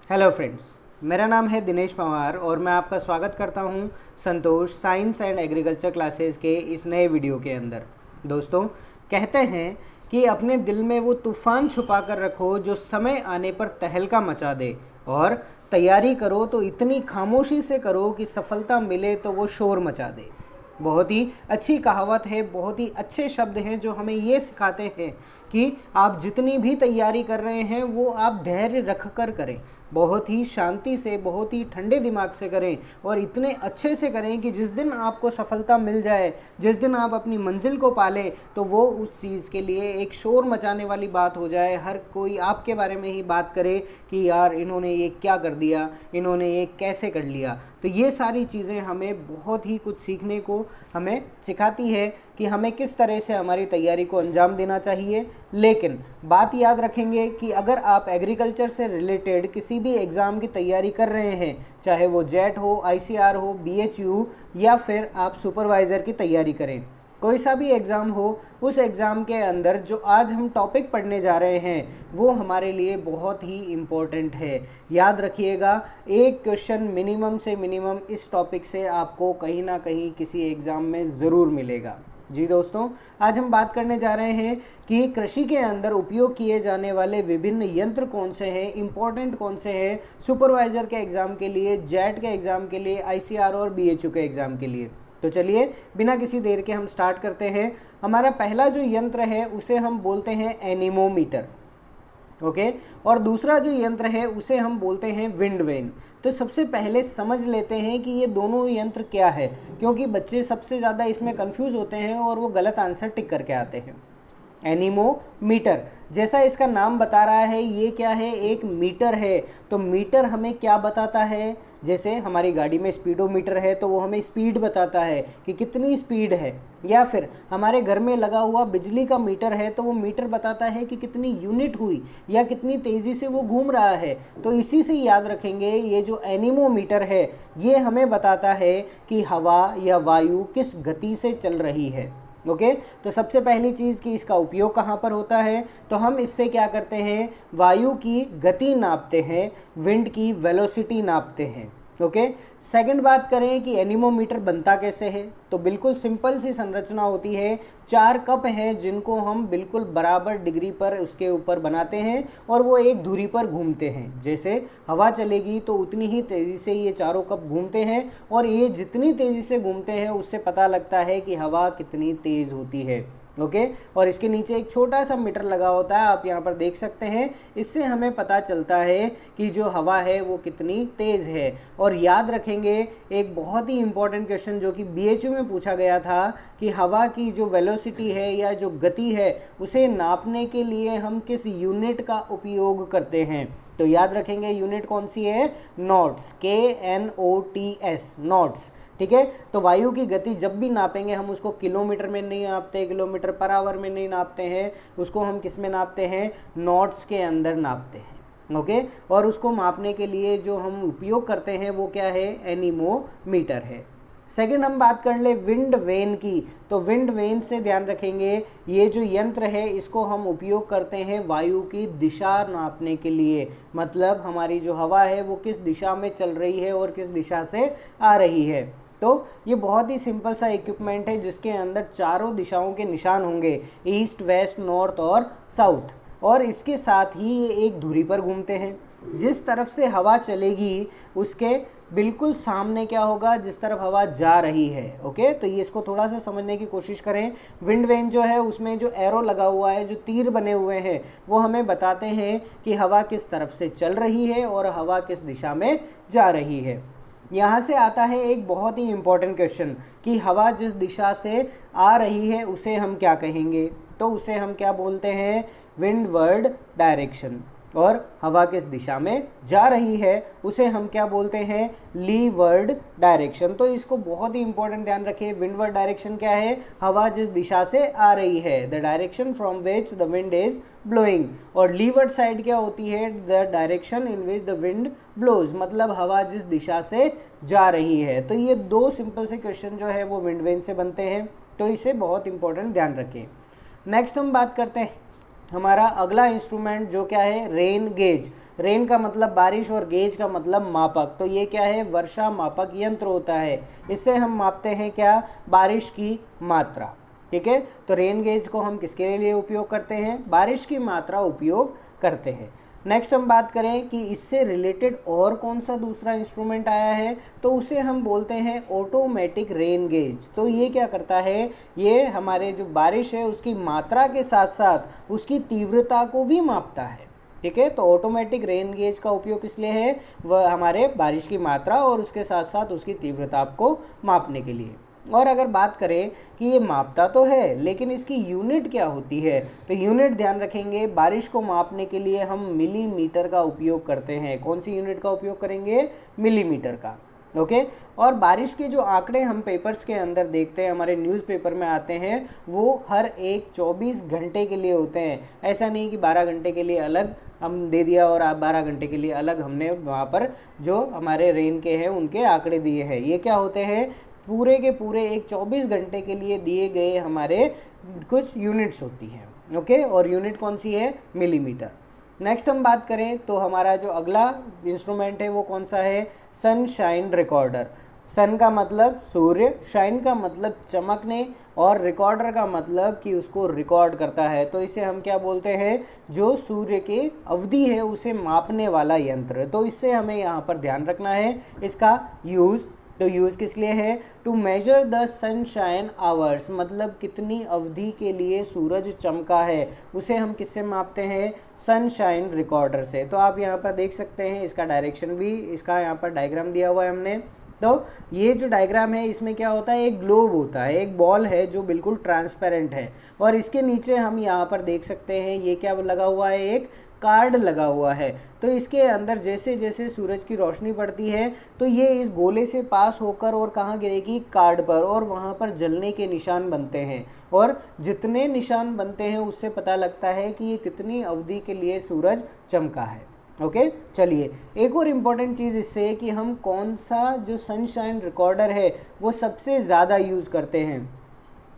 Hello friends, मेरा नाम है दिनेश पवार और मैं आपका स्वागत करता हूं संतोष साइंस एंड एग्रीकल्चर क्लासेस के इस नए वीडियो के अंदर। दोस्तों, कहते हैं कि अपने दिल में वो तूफ़ान छुपा कर रखो जो समय आने पर तहलका मचा दे, और तैयारी करो तो इतनी खामोशी से करो कि सफलता मिले तो वो शोर मचा दे। बहुत ही अच्छी कहावत है, बहुत ही अच्छे शब्द हैं जो हमें ये सिखाते हैं कि आप जितनी भी तैयारी कर रहे हैं वो आप धैर्य रख कर करें, बहुत ही शांति से, बहुत ही ठंडे दिमाग से करें और इतने अच्छे से करें कि जिस दिन आपको सफलता मिल जाए, जिस दिन आप अपनी मंजिल को पालें, तो वो उस चीज़ के लिए एक शोर मचाने वाली बात हो जाए। हर कोई आपके बारे में ही बात करे कि यार इन्होंने ये क्या कर दिया, इन्होंने ये कैसे कर लिया। तो ये सारी चीज़ें हमें बहुत ही कुछ सीखने को हमें सिखाती है कि हमें किस तरह से हमारी तैयारी को अंजाम देना चाहिए। लेकिन बात याद रखेंगे कि अगर आप एग्रीकल्चर से रिलेटेड किसी भी एग्ज़ाम की तैयारी कर रहे हैं, चाहे वो जेट हो, आईसीआर हो, बीएचयू या फिर आप सुपरवाइज़र की तैयारी करें, कोई सा भी एग्ज़ाम हो, उस एग्ज़ाम के अंदर जो आज हम टॉपिक पढ़ने जा रहे हैं वो हमारे लिए बहुत ही इम्पोर्टेंट है। याद रखिएगा, एक क्वेश्चन मिनिमम से मिनिमम इस टॉपिक से आपको कहीं ना कहीं किसी एग्ज़ाम में ज़रूर मिलेगा। जी दोस्तों, आज हम बात करने जा रहे हैं कि कृषि के अंदर उपयोग किए जाने वाले विभिन्न यंत्र कौन से हैं, इम्पोर्टेंट कौन से हैं सुपरवाइज़र के एग्ज़ाम के लिए, जेट के एग्ज़ाम के लिए, आईसीआर और बीएचयू के एग्ज़ाम के लिए। तो चलिए बिना किसी देर के हम स्टार्ट करते हैं। हमारा पहला जो यंत्र है उसे हम बोलते हैं एनीमोमीटर, ओके, और दूसरा जो यंत्र है उसे हम बोलते हैं विंड वेन। तो सबसे पहले समझ लेते हैं कि ये दोनों यंत्र क्या है, क्योंकि बच्चे सबसे ज़्यादा इसमें कंफ्यूज होते हैं और वो गलत आंसर टिक करके आते हैं। एनीमोमीटर, जैसा इसका नाम बता रहा है, ये क्या है, एक मीटर है। तो मीटर हमें क्या बताता है? जैसे हमारी गाड़ी में स्पीडोमीटर है तो वो हमें स्पीड बताता है कि कितनी स्पीड है, या फिर हमारे घर में लगा हुआ बिजली का मीटर है तो वो मीटर बताता है कि कितनी यूनिट हुई या कितनी तेज़ी से वो घूम रहा है। तो इसी से याद रखेंगे, ये जो एनीमोमीटर है ये हमें बताता है कि हवा या वायु किस गति से चल रही है। ओके, तो सबसे पहली चीज़ कि इसका उपयोग कहाँ पर होता है, तो हम इससे क्या करते हैं, वायु की गति नापते हैं, विंड की वेलोसिटी नापते हैं। ओके, सेकंड बात करें कि एनीमोमीटर बनता कैसे है, तो बिल्कुल सिंपल सी संरचना होती है। 4 कप हैं जिनको हम बिल्कुल बराबर डिग्री पर उसके ऊपर बनाते हैं और वो एक धुरी पर घूमते हैं। जैसे हवा चलेगी तो उतनी ही तेज़ी से ये चारों कप घूमते हैं, और ये जितनी तेज़ी से घूमते हैं उससे पता लगता है कि हवा कितनी तेज़ होती है। ओके, और इसके नीचे एक छोटा सा मीटर लगा होता है, आप यहाँ पर देख सकते हैं। इससे हमें पता चलता है कि जो हवा है वो कितनी तेज़ है। और याद रखेंगे एक बहुत ही इम्पोर्टेंट क्वेश्चन जो कि बीएचयू में पूछा गया था कि हवा की जो वेलोसिटी है या जो गति है उसे नापने के लिए हम किस यूनिट का उपयोग करते हैं। तो याद रखेंगे यूनिट कौन सी है, नॉट्स, KNOTS, नॉट्स। ठीक है, तो वायु की गति जब भी नापेंगे हम उसको किलोमीटर में नहीं नापते, किलोमीटर पर आवर में नहीं नापते हैं, उसको हम किस में नापते हैं, नॉट्स के अंदर नापते हैं। ओके, और उसको मापने के लिए जो हम उपयोग करते हैं वो क्या है, एनीमोमीटर है। सेकंड हम बात कर ले विंड वेन की, तो विंड वेन से ध्यान रखेंगे ये जो यंत्र है इसको हम उपयोग करते हैं वायु की दिशा नापने के लिए। मतलब हमारी जो हवा है वो किस दिशा में चल रही है और किस दिशा से आ रही है। तो ये बहुत ही सिंपल सा इक्विपमेंट है जिसके अंदर चारों दिशाओं के निशान होंगे, ईस्ट, वेस्ट, नॉर्थ और साउथ, और इसके साथ ही ये एक धुरी पर घूमते हैं। जिस तरफ से हवा चलेगी उसके बिल्कुल सामने क्या होगा, जिस तरफ हवा जा रही है। ओके, तो ये इसको थोड़ा सा समझने की कोशिश करें। विंड वेन जो है उसमें जो एरो लगा हुआ है, जो तीर बने हुए हैं, वो हमें बताते हैं कि हवा किस तरफ से चल रही है और हवा किस दिशा में जा रही है। यहाँ से आता है एक बहुत ही इम्पोर्टेंट क्वेश्चन कि हवा जिस दिशा से आ रही है उसे हम क्या कहेंगे, तो उसे हम क्या बोलते हैं, विंडवर्ड डायरेक्शन। और हवा किस दिशा में जा रही है उसे हम क्या बोलते हैं, लीवर्ड डायरेक्शन। तो इसको बहुत ही इंपॉर्टेंट ध्यान रखिए। विंडवर्ड डायरेक्शन क्या है, हवा जिस दिशा से आ रही है, the direction from which the wind is blowing. और लीवर्ड साइड क्या होती है, the direction in which the wind blows, मतलब हवा जिस दिशा से जा रही है। तो ये दो सिंपल से क्वेश्चन जो है वो विंड वेन से बनते हैं, तो इसे बहुत इंपॉर्टेंट ध्यान रखें। नेक्स्ट हम बात करते हैं हमारा अगला इंस्ट्रूमेंट जो क्या है, रेन गेज। रेन का मतलब बारिश और गेज का मतलब मापक। तो ये क्या है, वर्षा मापक यंत्र होता है। इससे हम मापते हैं क्या, बारिश की मात्रा। ठीक है, तो रेन गेज को हम किसके लिए उपयोग करते हैं, बारिश की मात्रा उपयोग करते हैं। नेक्स्ट हम बात करें कि इससे रिलेटेड और कौन सा दूसरा इंस्ट्रूमेंट आया है, तो उसे हम बोलते हैं ऑटोमेटिक रेन गेज। तो ये क्या करता है, ये हमारे जो बारिश है उसकी मात्रा के साथ साथ उसकी तीव्रता को भी मापता है। ठीक है, तो ऑटोमेटिक रेन गेज का उपयोग इसलिए है, वह हमारे बारिश की मात्रा और उसके साथ साथ उसकी तीव्रता को मापने के लिए। और अगर बात करें कि ये मापता तो है लेकिन इसकी यूनिट क्या होती है, तो यूनिट ध्यान रखेंगे, बारिश को मापने के लिए हम मिलीमीटर का उपयोग करते हैं। कौन सी यूनिट का उपयोग करेंगे, मिलीमीटर का। ओके, और बारिश के जो आंकड़े हम पेपर्स के अंदर देखते हैं, हमारे न्यूज़पेपर में आते हैं, वो हर एक 24 घंटे के लिए होते हैं। ऐसा नहीं कि 12 घंटे के लिए अलग हम दे दिया और आप 12 घंटे के लिए अलग हमने वहाँ पर जो हमारे रेन के हैं उनके आंकड़े दिए हैं। ये क्या होते हैं, पूरे के पूरे एक 24 घंटे के लिए दिए गए हमारे कुछ यूनिट्स होती हैं। ओके, और यूनिट कौन सी है, मिलीमीटर। नेक्स्ट हम बात करें तो हमारा जो अगला इंस्ट्रूमेंट है वो कौन सा है, सनशाइन रिकॉर्डर। सन का मतलब सूर्य, शाइन का मतलब चमकने, और रिकॉर्डर का मतलब कि उसको रिकॉर्ड करता है। तो इसे हम क्या बोलते हैं, जो सूर्य की अवधि है उसे मापने वाला यंत्र। तो इससे हमें यहाँ पर ध्यान रखना है इसका यूज़। तो यूज़ किस लिए है, to measure the sunshine hours, मतलब कितनी अवधि के लिए सूरज चमका है उसे हम किससे मापते हैं, सनशाइन रिकॉर्डर से। तो आप यहाँ पर देख सकते हैं इसका डायरेक्शन भी, इसका यहाँ पर डायग्राम दिया हुआ है हमने। तो ये जो डायग्राम है इसमें क्या होता है, एक ग्लोब होता है, एक बॉल है जो बिल्कुल ट्रांसपेरेंट है, और इसके नीचे हम यहाँ पर देख सकते हैं ये क्या लगा हुआ है, एक कार्ड लगा हुआ है। तो इसके अंदर जैसे जैसे सूरज की रोशनी पड़ती है तो ये इस गोले से पास होकर और कहाँ गिरेगी, कार्ड पर, और वहाँ पर जलने के निशान बनते हैं। और जितने निशान बनते हैं उससे पता लगता है कि ये कितनी अवधि के लिए सूरज चमका है। ओके, चलिए एक और इम्पॉर्टेंट चीज़ इससे है कि हम कौन सा जो सनशाइन रिकॉर्डर है वो सबसे ज़्यादा यूज़ करते हैं।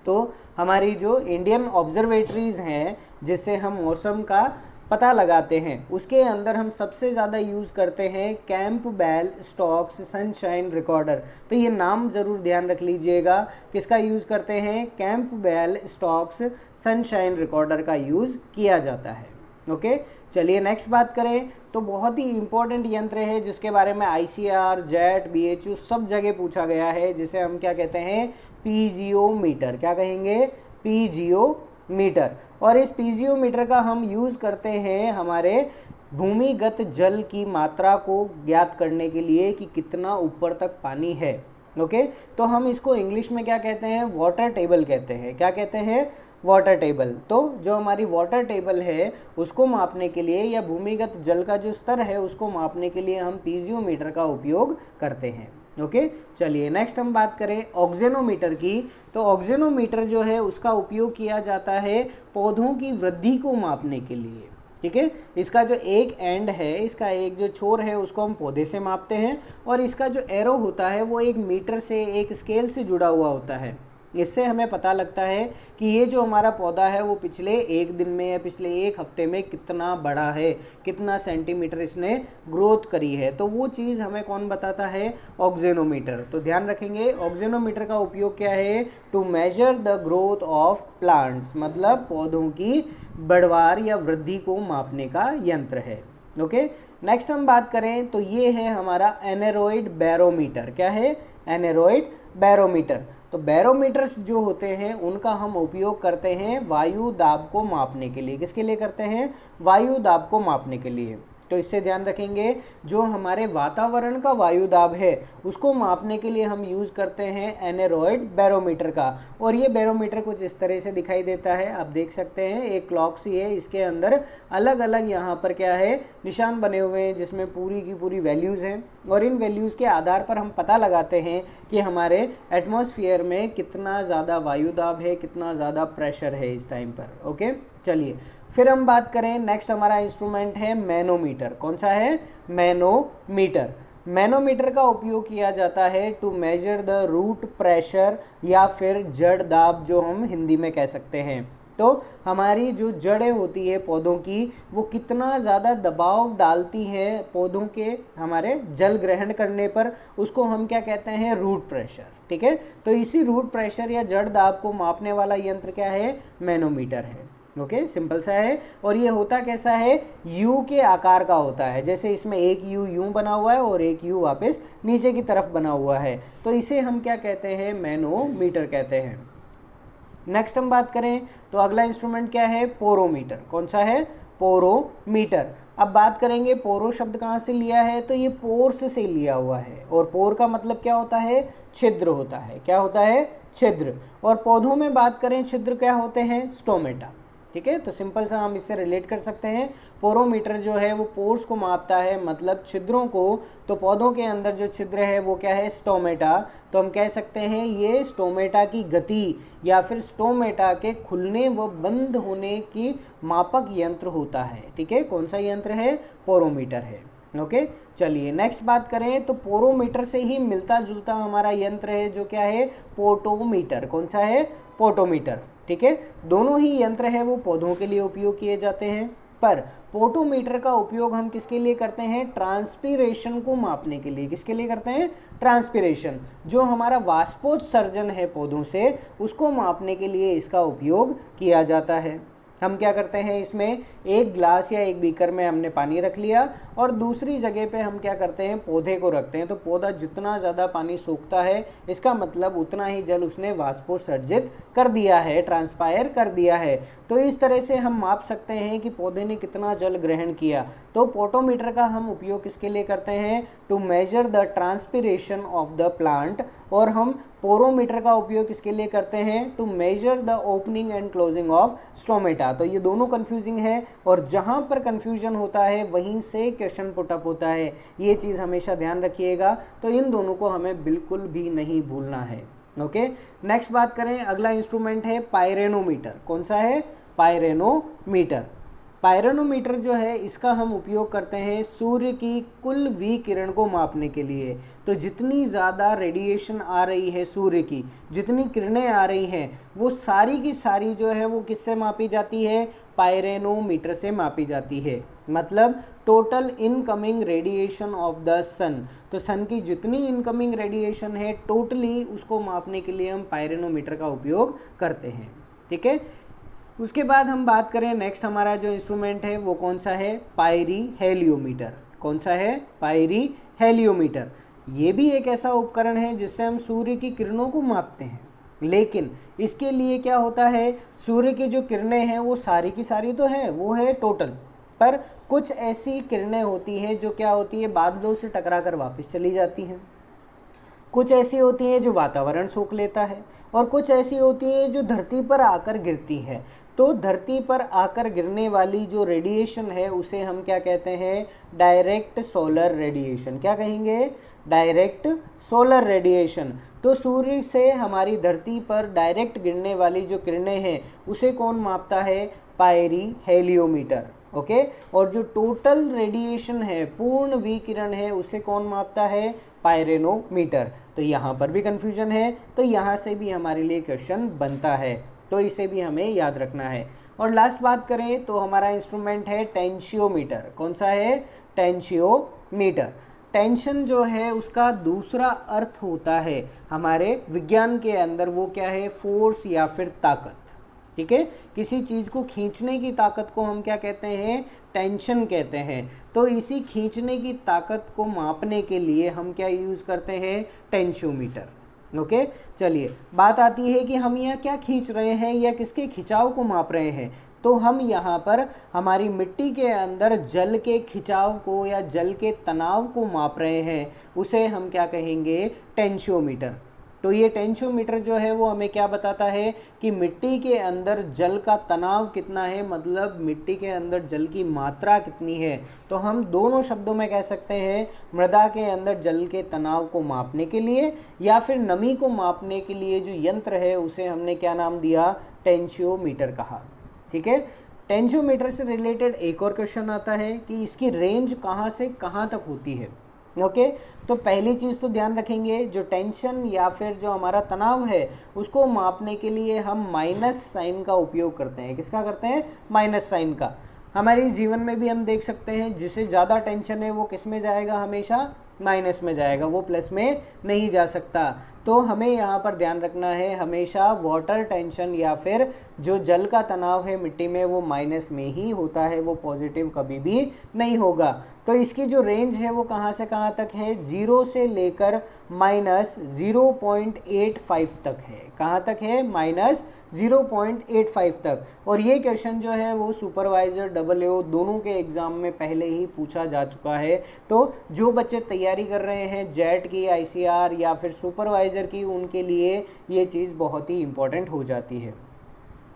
तो हमारी जो इंडियन ऑब्जर्वेटरीज़ हैं जिससे हम मौसम का पता लगाते हैं, उसके अंदर हम सबसे ज़्यादा यूज़ करते हैं कैंपबेल स्टोक्स सनशाइन रिकॉर्डर। तो ये नाम ज़रूर ध्यान रख लीजिएगा, किसका यूज़ करते हैं, कैंपबेल स्टोक्स सनशाइन रिकॉर्डर का यूज़ किया जाता है। ओके, चलिए नेक्स्ट बात करें तो बहुत ही इम्पोर्टेंट यंत्र है जिसके बारे में ICR, जेट, BHU सब जगह पूछा गया है, जिसे हम क्या कहते हैं, पीजियोमीटर। क्या कहेंगे, पीजियोमीटर। और इस पीजियोमीटर का हम यूज़ करते हैं हमारे भूमिगत जल की मात्रा को ज्ञात करने के लिए कि कितना ऊपर तक पानी है। ओके, तो हम इसको इंग्लिश में क्या कहते हैं, वाटर टेबल कहते हैं। क्या कहते हैं, वाटर टेबल। तो जो हमारी वाटर टेबल है उसको मापने के लिए, या भूमिगत जल का जो स्तर है उसको मापने के लिए हम पीजियोमीटर का उपयोग करते हैं। ओके, चलिए नेक्स्ट हम बात करें ऑक्जेनोमीटर की। तो ऑक्जेनोमीटर जो है उसका उपयोग किया जाता है पौधों की वृद्धि को मापने के लिए। ठीक है, इसका जो एक एंड है, इसका एक जो छोर है उसको हम पौधे से मापते हैं, और इसका जो एरो होता है वो एक मीटर से, एक स्केल से जुड़ा हुआ होता है। इससे हमें पता लगता है कि ये जो हमारा पौधा है वो पिछले एक दिन में या पिछले एक हफ्ते में कितना बड़ा है, कितना सेंटीमीटर इसने ग्रोथ करी है। तो वो चीज़ हमें कौन बताता है, ऑक्जेनोमीटर। तो ध्यान रखेंगे ऑक्जेनोमीटर का उपयोग क्या है, to measure the growth of plants, मतलब पौधों की बढ़वार या वृद्धि को मापने का यंत्र है। ओके, नेक्स्ट हम बात करें तो ये है हमारा एनेरॉइड बैरोमीटर। क्या है, एनेरॉइड बैरोमीटर। तो बैरोमीटर्स जो होते हैं उनका हम उपयोग करते हैं वायु दाब को मापने के लिए। किसके लिए करते हैं, वायु दाब को मापने के लिए। तो इससे ध्यान रखेंगे जो हमारे वातावरण का वायु दाब है उसको मापने के लिए हम यूज़ करते हैं एनेरॉइड बैरोमीटर का। और ये बैरोमीटर कुछ इस तरह से दिखाई देता है, आप देख सकते हैं, एक क्लॉक सी है, इसके अंदर अलग अलग यहाँ पर क्या है, निशान बने हुए हैं जिसमें पूरी की पूरी वैल्यूज़ हैं, और इन वैल्यूज़ के आधार पर हम पता लगाते हैं कि हमारे एटमॉस्फेयर में कितना ज़्यादा वायु दाब है, कितना ज़्यादा प्रेशर है इस टाइम पर। ओके, चलिए फिर हम बात करें, नेक्स्ट हमारा इंस्ट्रूमेंट है मैनोमीटर। कौन सा है, मैनोमीटर। मैनोमीटर का उपयोग किया जाता है to measure the root pressure, या फिर जड़ दाब जो हम हिंदी में कह सकते हैं। तो हमारी जो जड़ें होती है पौधों की, वो कितना ज़्यादा दबाव डालती हैं पौधों के हमारे जल ग्रहण करने पर, उसको हम क्या कहते हैं, रूट प्रेशर। ठीक है, तो इसी रूट प्रेशर या जड़ दाब को मापने वाला यंत्र क्या है, मैनोमीटर है। ओके, सिंपल सा है। और ये होता कैसा है, यू के आकार का होता है। जैसे इसमें एक यू यूं बना हुआ है और एक यू वापस नीचे की तरफ बना हुआ है, तो इसे हम क्या कहते हैं, मैनोमीटर कहते हैं। नेक्स्ट हम बात करें तो अगला इंस्ट्रूमेंट क्या है, पोरोमीटर। कौन सा है, पोरोमीटर। अब बात करेंगे पोरो शब्द कहाँ से लिया है, तो ये पोर्स से लिया हुआ है। और पोर का मतलब क्या होता है, छिद्र होता है। क्या होता है, छिद्र। और पौधों में बात करें छिद्र क्या होते हैं, स्टोमेटा। ठीक है, तो सिंपल सा हम इससे रिलेट कर सकते हैं। पोरोमीटर जो है वो पोर्स को मापता है, मतलब छिद्रों को। तो पौधों के अंदर जो छिद्र है वो क्या है, स्टोमेटा। तो हम कह सकते हैं ये स्टोमेटा की गति या फिर स्टोमेटा के खुलने व बंद होने की मापक यंत्र होता है। ठीक है, कौन सा यंत्र है, पोरोमीटर है। ओके, चलिए नेक्स्ट बात करें तो पोरोमीटर से ही मिलता जुलता हमारा यंत्र है जो क्या है, पोटोमीटर। कौन सा है, पोटोमीटर। ठीक है, दोनों ही यंत्र है वो पौधों के लिए उपयोग किए जाते हैं, पर पोटोमीटर का उपयोग हम किसके लिए करते हैं, ट्रांसपीरेशन को मापने के लिए। किसके लिए करते हैं, ट्रांसपीरेशन, जो हमारा वाष्पोत्सर्जन है पौधों से, उसको मापने के लिए इसका उपयोग किया जाता है। हम क्या करते हैं, इसमें एक ग्लास या एक बीकर में हमने पानी रख लिया और दूसरी जगह पे हम क्या करते हैं, पौधे को रखते हैं। तो पौधा जितना ज़्यादा पानी सोखता है, इसका मतलब उतना ही जल उसने वाष्पोत्सर्जित कर दिया है, ट्रांसपायर कर दिया है। तो इस तरह से हम माप सकते हैं कि पौधे ने कितना जल ग्रहण किया। तो पोटोमीटर का हम उपयोग किसके लिए करते हैं, to measure the transpiration of the plant. और हम पोरोमीटर का उपयोग किसके लिए करते हैं, to measure the opening and closing of stomata. तो ये दोनों कंफ्यूजिंग है, और जहाँ पर कंफ्यूजन होता है वहीं से क्वेश्चन पुटअप होता है। ये चीज़ हमेशा ध्यान रखिएगा। तो इन दोनों को हमें बिल्कुल भी नहीं भूलना है। ओके, नेक्स्ट बात करें, अगला इंस्ट्रूमेंट है पायरेनोमीटर। कौन सा है, पायरेनोमीटर। पायरेनोमीटर जो है इसका हम उपयोग करते हैं सूर्य की कुल विकिरण को मापने के लिए। तो जितनी ज़्यादा रेडिएशन आ रही है सूर्य की, जितनी किरणें आ रही हैं, वो सारी की सारी जो है वो किससे मापी जाती है, पायरेनोमीटर से मापी जाती है। मतलब total incoming radiation of the sun. तो सन की जितनी इनकमिंग रेडिएशन है टोटली, उसको मापने के लिए हम पायरेनोमीटर का उपयोग करते हैं। ठीक है, उसके बाद हम बात करें नेक्स्ट हमारा जो इंस्ट्रूमेंट है वो कौन सा है, पायरीहेलियोमीटर। कौन सा है, पायरीहेलियोमीटर। ये भी एक ऐसा उपकरण है जिससे हम सूर्य की किरणों को मापते हैं, लेकिन इसके लिए क्या होता है, सूर्य की जो किरणें हैं वो सारी की सारी तो है, वो है टोटल, पर कुछ ऐसी किरणें होती हैं जो क्या होती है, बादलों से टकरा कर वापस चली जाती हैं। कुछ ऐसी होती हैं जो वातावरण सोख लेता है, और कुछ ऐसी होती हैं जो धरती पर आकर गिरती है। तो धरती पर आकर गिरने वाली जो रेडिएशन है उसे हम क्या कहते हैं, डायरेक्ट सोलर रेडिएशन। क्या कहेंगे, डायरेक्ट सोलर रेडिएशन। तो सूर्य से हमारी धरती पर डायरेक्ट गिरने वाली जो किरणें हैं उसे कौन मापता है, पायरीहेलियोमीटर। ओके, और जो टोटल रेडिएशन है, पूर्ण विकिरण है, उसे कौन मापता है, पायरेनोमीटर। तो यहाँ पर भी कंफ्यूजन है, तो यहाँ से भी हमारे लिए क्वेश्चन बनता है, तो इसे भी हमें याद रखना है। और लास्ट बात करें तो हमारा इंस्ट्रूमेंट है टेंशियोमीटर। कौन सा है, टेंशियोमीटर। टेंशन जो है उसका दूसरा अर्थ होता है हमारे विज्ञान के अंदर, वो क्या है, फोर्स या फिर ताकत। ठीक है, किसी चीज़ को खींचने की ताकत को हम क्या कहते हैं, टेंशन कहते हैं। तो इसी खींचने की ताकत को मापने के लिए हम क्या यूज़ करते हैं, टेंशियोमीटर। ओके, चलिए बात आती है कि हम यहाँ क्या खींच रहे हैं या किसके खिंचाव को माप रहे हैं। तो हम यहाँ पर हमारी मिट्टी के अंदर जल के खिंचाव को या जल के तनाव को माप रहे हैं, उसे हम क्या कहेंगे, टेंशियोमीटर। तो ये टेंशियोमीटर जो है वो हमें क्या बताता है कि मिट्टी के अंदर जल का तनाव कितना है, मतलब मिट्टी के अंदर जल की मात्रा कितनी है। तो हम दोनों शब्दों में कह सकते हैं, मृदा के अंदर जल के तनाव को मापने के लिए या फिर नमी को मापने के लिए जो यंत्र है उसे हमने क्या नाम दिया, टेंशियोमीटर कहा। ठीक है, टेंशियोमीटर से रिलेटेड एक और क्वेश्चन आता है कि इसकी रेंज कहाँ से कहाँ तक होती है। ओके। तो पहली चीज़ तो ध्यान रखेंगे, जो टेंशन या फिर जो हमारा तनाव है उसको मापने के लिए हम माइनस साइन का उपयोग करते हैं। किसका करते हैं? माइनस साइन का। हमारे जीवन में भी हम देख सकते हैं, जिसे ज़्यादा टेंशन है वो किस में जाएगा? हमेशा माइनस में जाएगा, वो प्लस में नहीं जा सकता। तो हमें यहाँ पर ध्यान रखना है, हमेशा वाटर टेंशन या फिर जो जल का तनाव है मिट्टी में वो माइनस में ही होता है, वो पॉजिटिव कभी भी नहीं होगा। तो इसकी जो रेंज है वो कहाँ से कहाँ तक है? 0 से लेकर -0.85 तक है। कहाँ तक है? -0.85 तक। और ये क्वेश्चन जो है वो सुपरवाइज़र AAO दोनों के एग्ज़ाम में पहले ही पूछा जा चुका है। तो जो बच्चे तैयारी कर रहे हैं जेट की, ICR या फिर सुपरवाइज़र की, उनके लिए ये चीज़ बहुत ही इम्पोर्टेंट हो जाती है।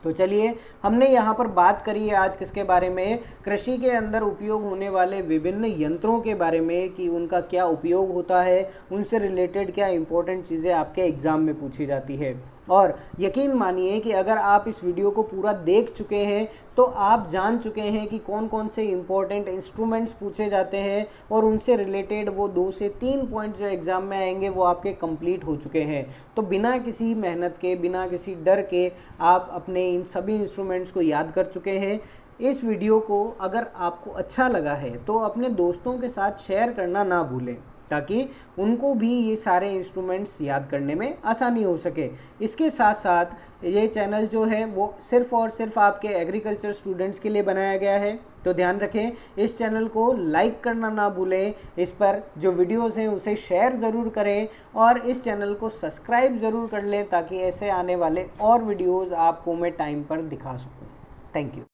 तो चलिए, हमने यहाँ पर बात करी है आज किसके बारे में? कृषि के अंदर उपयोग होने वाले विभिन्न यंत्रों के बारे में, कि उनका क्या उपयोग होता है, उनसे रिलेटेड क्या इंपॉर्टेंट चीज़ें आपके एग्ज़ाम में पूछी जाती है। और यकीन मानिए कि अगर आप इस वीडियो को पूरा देख चुके हैं तो आप जान चुके हैं कि कौन कौन से इंपॉर्टेंट इंस्ट्रूमेंट्स पूछे जाते हैं, और उनसे रिलेटेड वो 2 से 3 पॉइंट जो एग्ज़ाम में आएंगे वो आपके कंप्लीट हो चुके हैं। तो बिना किसी मेहनत के, बिना किसी डर के आप अपने इन सभी इंस्ट्रूमेंट्स को याद कर चुके हैं। इस वीडियो को अगर आपको अच्छा लगा है तो अपने दोस्तों के साथ शेयर करना ना भूलें, ताकि उनको भी ये सारे इंस्ट्रूमेंट्स याद करने में आसानी हो सके। इसके साथ साथ ये चैनल जो है वो सिर्फ़ और सिर्फ आपके एग्रीकल्चर स्टूडेंट्स के लिए बनाया गया है। तो ध्यान रखें, इस चैनल को लाइक करना ना भूलें, इस पर जो वीडियोस हैं उसे शेयर ज़रूर करें, और इस चैनल को सब्सक्राइब ज़रूर कर लें, ताकि ऐसे आने वाले और वीडियोज़ आपको मैं टाइम पर दिखा सकूँ। Thank you.